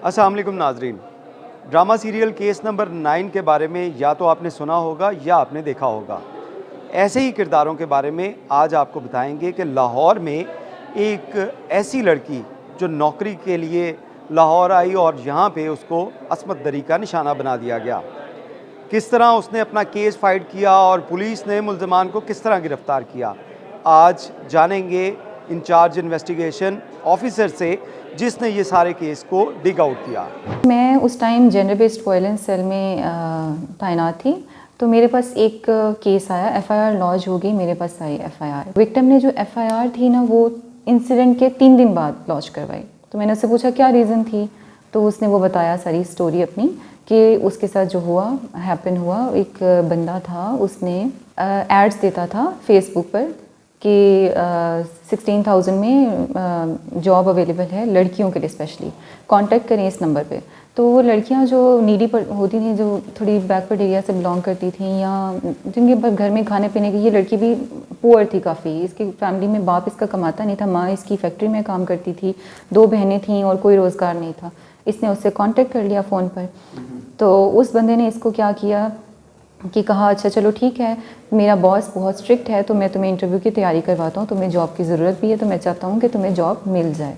अस्सलाम वालेकुम नाजरीन। ड्रामा सीरियल केस नंबर 9 के बारे में या तो आपने सुना होगा या आपने देखा होगा। ऐसे ही किरदारों के बारे में आज आपको बताएंगे कि लाहौर में एक ऐसी लड़की जो नौकरी के लिए लाहौर आई और यहाँ पे उसको अस्मत दरी का निशाना बना दिया गया। किस तरह उसने अपना केस फाइट किया और पुलिस ने मुल्ज़िमान को किस तरह गिरफ़्तार किया, आज जानेंगे इंचार्ज इन्वेस्टिगेशन ऑफिसर से जिसने ये सारे केस को डिग आउट किया। मैं उस time gender based violence cell में तैनात थी, तो मेरे पास एक केस आया, एफआईआर लॉन्च हो गई, मेरे पास आई एफआईआर। विक्टिम ने जो एफआईआर थी ना, वो इंसिडेंट के 3 दिन बाद लॉन्च करवाई। तो मैंने उससे पूछा क्या रीज़न थी, तो उसने वो बताया सारी स्टोरी अपनी कि उसके साथ जो हैपन हुआ। एक बंदा था, उसने एड्स देता था फेसबुक पर कि 16,000 में जॉब अवेलेबल है लड़कियों के लिए, स्पेशली कांटेक्ट करें इस नंबर पे। तो वो लड़कियां जो नीडी पर होती थी, जो थोड़ी बैकवर्ड एरिया से बिलोंग करती थी या जिनके घर में खाने पीने की, ये लड़की भी पुअर थी काफ़ी। इसकी फैमिली में बाप इसका कमाता नहीं था, माँ इसकी फैक्ट्री में काम करती थी, 2 बहनें थीं और कोई रोज़गार नहीं था। इसने उससे कांटेक्ट कर लिया फ़ोन पर। तो उस बंदे ने इसको क्या किया कि कहा अच्छा चलो ठीक है, मेरा बॉस बहुत स्ट्रिक्ट है, तो मैं तुम्हें इंटरव्यू की तैयारी करवाता हूँ, तुम्हें जॉब की ज़रूरत भी है, तो मैं चाहता हूँ कि तुम्हें जॉब मिल जाए।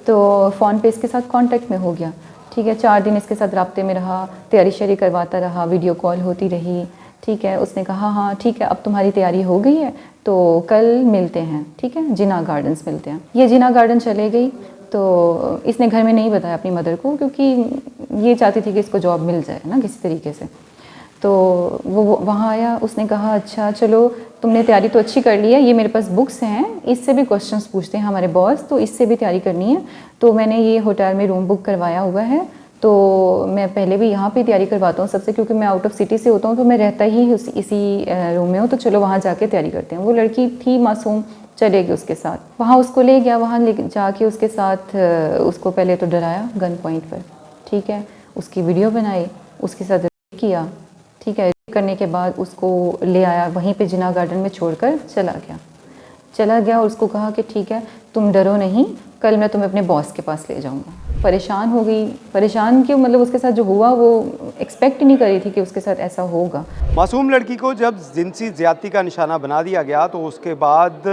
तो फ़ोन पे इसके साथ कांटेक्ट में हो गया। ठीक है, 4 दिन इसके साथ राब्ते में रहा, तैयारी शैयारी करवाता रहा, वीडियो कॉल होती रही। ठीक है, उसने कहा हाँ ठीक है, अब तुम्हारी तैयारी हो गई है तो कल मिलते हैं, ठीक है, जिना गार्डन्स मिलते हैं। ये जिना गार्डन चले गई। तो इसने घर में नहीं बताया अपनी मदर को, क्योंकि ये चाहती थी कि इसको जॉब मिल जाए ना किसी तरीके से। तो वो वहाँ आया, उसने कहा अच्छा चलो तुमने तैयारी तो अच्छी कर ली है, ये मेरे पास बुक्स हैं, इससे भी क्वेश्चंस पूछते हैं हमारे बॉस, तो इससे भी तैयारी करनी है। तो मैंने ये होटल में रूम बुक करवाया हुआ है, तो मैं पहले भी यहाँ पे तैयारी करवाता हूँ सबसे, क्योंकि मैं आउट ऑफ सिटी से होता हूँ, तो मैं रहता ही इसी रूम में हूँ, तो चलो वहाँ जाके तैयारी करते हैं। वो लड़की थी मासूम, चलेगी उसके साथ। वहाँ उसको ले गया, वहाँ ले जाके उसके साथ उसको पहले तो डराया गन पॉइंट पर, ठीक है, उसकी वीडियो बनाई, उसके साथ किया, ठीक है। करने के बाद उसको ले आया, वहीं पे जिना गार्डन में छोड़कर चला गया और उसको कहा कि ठीक है तुम डरो नहीं, कल मैं तुम्हें अपने बॉस के पास ले जाऊंगा। परेशान हो गई, परेशान क्यों, मतलब उसके साथ जो हुआ वो एक्सपेक्ट नहीं करी थी कि उसके साथ ऐसा होगा। मासूम लड़की को जब जिनसी ज्यादती का निशाना बना दिया गया तो उसके बाद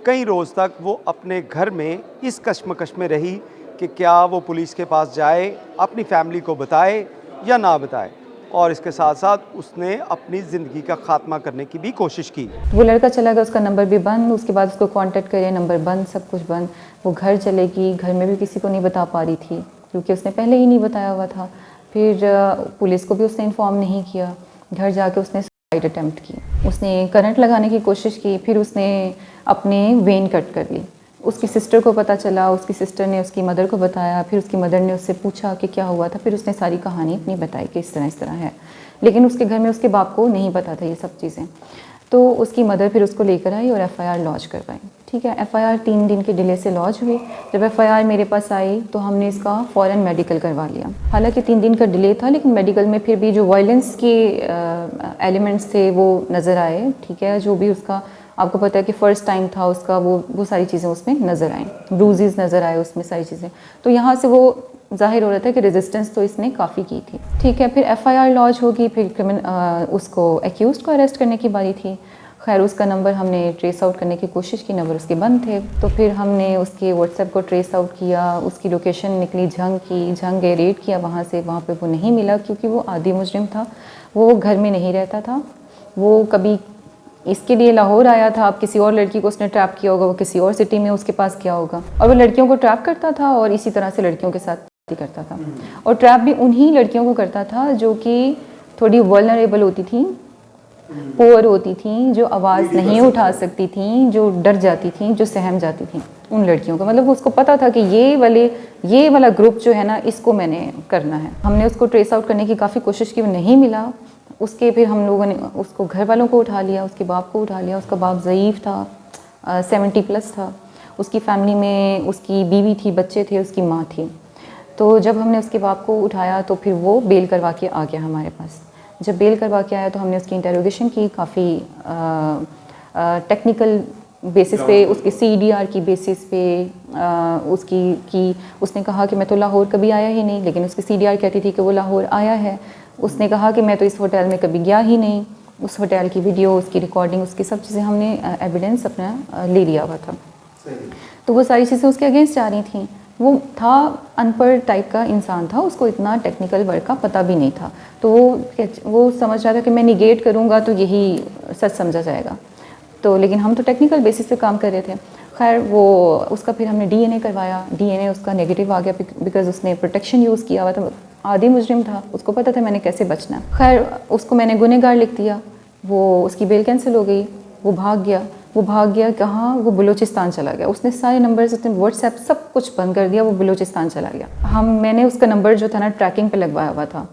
कई रोज़ तक वो अपने घर में इस कश्मकश में रही कि क्या वो पुलिस के पास जाए, अपनी फैमिली को बताए या ना बताए, और इसके साथ साथ उसने अपनी ज़िंदगी का ख़ात्मा करने की भी कोशिश की। वो लड़का चला गया, उसका नंबर भी बंद, उसके बाद उसको कांटेक्ट करे, नंबर बंद, सब कुछ बंद। वो घर चलेगी, घर में भी किसी को नहीं बता पा रही थी, क्योंकि उसने पहले ही नहीं बताया हुआ था। फिर पुलिस को भी उसने इन्फॉर्म नहीं किया। घर जाके उसने सुसाइड अटेम्प्ट की, उसने करंट लगाने की कोशिश की, फिर उसने अपने वेन कट कर ली। उसकी सिस्टर को पता चला, उसकी सिस्टर ने उसकी मदर को बताया, फिर उसकी मदर ने उससे पूछा कि क्या हुआ था, फिर उसने सारी कहानी अपनी बताई कि इस तरह है। लेकिन उसके घर में उसके बाप को नहीं पता था ये सब चीज़ें। तो उसकी मदर फिर उसको लेकर आई और एफआईआर लॉन्च करवाई। ठीक है, एफआईआर 3 दिन के डिले से लॉन्च हुई। जब एफआईआर मेरे पास आई तो हमने इसका फ़ौरन मेडिकल करवा लिया। हालांकि 3 दिन का डिले था, लेकिन मेडिकल में फिर भी जो वायलेंस के एलिमेंट्स थे वो नज़र आए। ठीक है, जो भी उसका, आपको पता है कि फ़र्स्ट टाइम था उसका, वो सारी चीज़ें उसमें नज़र आएँ, ब्रूजेस नज़र आए उसमें, सारी चीज़ें। तो यहाँ से वो ज़ाहिर हो रहा था कि रेजिस्टेंस तो इसने काफ़ी की थी। ठीक है, फिर एफआईआर लॉन्च होगी, फिर उसको एक्यूज़ को अरेस्ट करने की बारी थी। खैर उसका नंबर हमने ट्रेस आउट करने की कोशिश की, नंबर उसके बंद थे। तो फिर हमने उसके व्हाट्सएप को ट्रेस आउट किया, उसकी लोकेशन निकली, झंग गए, रेड किया वहाँ से, वहाँ पे वो नहीं मिला, क्योंकि वो आदी मुजरिम था, वो घर में नहीं रहता था। वो कभी इसके लिए लाहौर आया था, अब किसी और लड़की को उसने ट्रैप किया होगा, वो किसी और सिटी में उसके पास गया होगा, और वो लड़कियों को ट्रैप करता था और इसी तरह से लड़कियों के साथ करता था। और ट्रैप भी उन्हीं लड़कियों को करता था जो कि थोड़ी वल्नरेबल होती थी, पुअर होती थी, जो आवाज़ नहीं उठा सकती थी, जो डर जाती थी, जो सहम जाती थी, उन लड़कियों को। मतलब उसको पता था कि ये वाला ग्रुप जो है ना, इसको मैंने करना है। हमने उसको ट्रेस आउट करने की काफ़ी कोशिश की, वो नहीं मिला। उसके फिर हम लोगों ने उसको घर वालों को उठा लिया, उसके बाप को उठा लिया। उसका बाप ज़ईफ़ था, 70+ था। उसकी फैमिली में उसकी बीवी थी, बच्चे थे, उसकी माँ थी। तो जब हमने उसके बाप को उठाया तो फिर वो बेल करवा के आ गया हमारे पास। जब बेल करवा के आया तो हमने उसकी इंटरोगेशन की, काफ़ी टेक्निकल बेसिस पे, उसके CDR की बेसिस पे उसने कहा कि मैं तो लाहौर कभी आया ही नहीं, लेकिन उसकी CDR कहती थी कि वो लाहौर आया है। उसने कहा कि मैं तो इस होटल में कभी गया ही नहीं। उस होटल की वीडियो, उसकी रिकॉर्डिंग, उसकी सब चीज़ें हमने एविडेंस अपना ले लिया हुआ था। तो वो सारी चीज़ें उसके अगेंस्ट जा रही थी। वो था अनपढ़ टाइप का इंसान था, उसको इतना टेक्निकल वर्क का पता भी नहीं था। तो वो समझ रहा था कि मैं निगेट करूँगा तो यही सच समझा जाएगा। तो लेकिन हम तो टेक्निकल बेसिस पे काम कर रहे थे। खैर वो उसका फिर हमने DNA करवाया। DNA उसका नेगेटिव आ गया बिकॉज उसने प्रोटेक्शन यूज़ किया हुआ था। आदि मुजरिम था, उसको पता था मैंने कैसे बचना है। खैर उसको मैंने गुनहगार लिख दिया। वो उसकी बेल कैंसिल हो गई। वो भाग गया कहाँ? वो बलूचिस्तान चला गया। उसने सारे नंबर्स, उसने व्हाट्सएप सब कुछ बंद कर दिया। वो बलूचिस्तान चला गया। मैंने उसका नंबर जो था ना ट्रैकिंग पे लगवाया हुआ था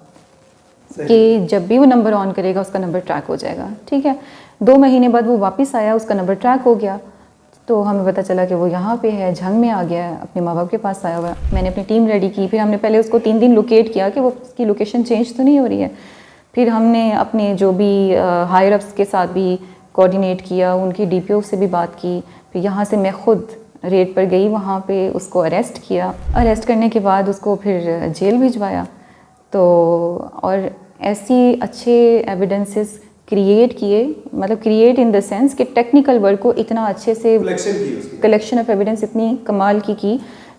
कि जब भी वो नंबर ऑन करेगा उसका नंबर ट्रैक हो जाएगा। ठीक है। 2 महीने बाद वो वापस आया, उसका नंबर ट्रैक हो गया। तो हमें पता चला कि वो यहाँ पे है, झंग में आ गया है, अपने माँ बाप के पास आया हुआ है। मैंने अपनी टीम रेडी की। फिर हमने पहले उसको 3 दिन लोकेट किया कि वो उसकी लोकेशन चेंज तो नहीं हो रही है। फिर हमने अपने जो भी हायर अप्स के साथ भी कोऑर्डिनेट किया, उनकी DPO से भी बात की। फिर यहाँ से मैं खुद रेड पर गई, वहाँ पे उसको अरेस्ट किया। अरेस्ट करने के बाद उसको फिर जेल भिजवाया। तो और ऐसी अच्छे एविडेंसेस क्रिएट किए, मतलब क्रिएट इन द सेंस कि टेक्निकल वर्क को इतना अच्छे से कलेक्शन ऑफ एविडेंस इतनी कमाल की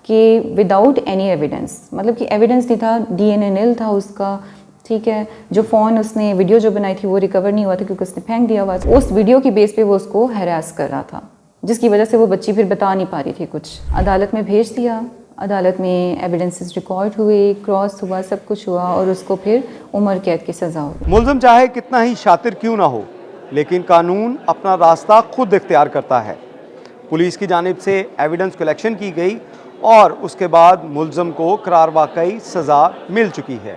कि विदाउट एनी एविडेंस, मतलब कि एविडेंस नहीं था, DNA नील था उसका। ठीक है। जो फ़ोन उसने वीडियो जो बनाई थी वो रिकवर नहीं हुआ था क्योंकि उसने फेंक दिया हुआ था। उस वीडियो की बेस पे वो उसको हैरास कर रहा था, जिसकी वजह से वो बच्ची फिर बता नहीं पा रही थी कुछ। अदालत में भेज दिया। अदालत में एविडेंसेस रिकॉर्ड हुए, क्रॉस हुआ, सब कुछ हुआ और उसको फिर उम्र कैद की सज़ा हुई। मुल्ज़िम चाहे कितना ही शातिर क्यों ना हो, लेकिन कानून अपना रास्ता खुद इख्तियार करता है। पुलिस की जानिब से एविडेंस कलेक्शन की गई और उसके बाद मुल्ज़िम को करार वाकई सज़ा मिल चुकी है।